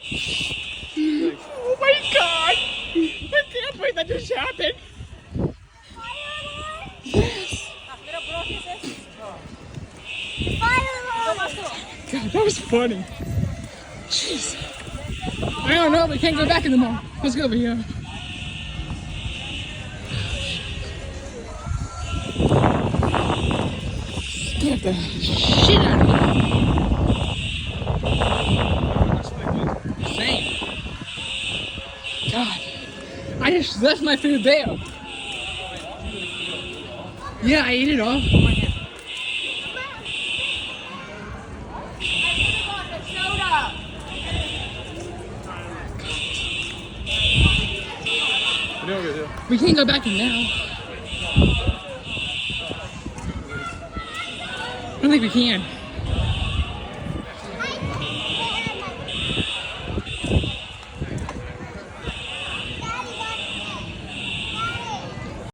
Oh my god! I can't believe that just happened! Yes! God, that was funny. Jeez. I don't know, we can't go back in the mall. Let's go over here. Get the shit out of here. Same. God. I just left my food there. Yeah, I ate it all. We can't go back in now. I don't think we can.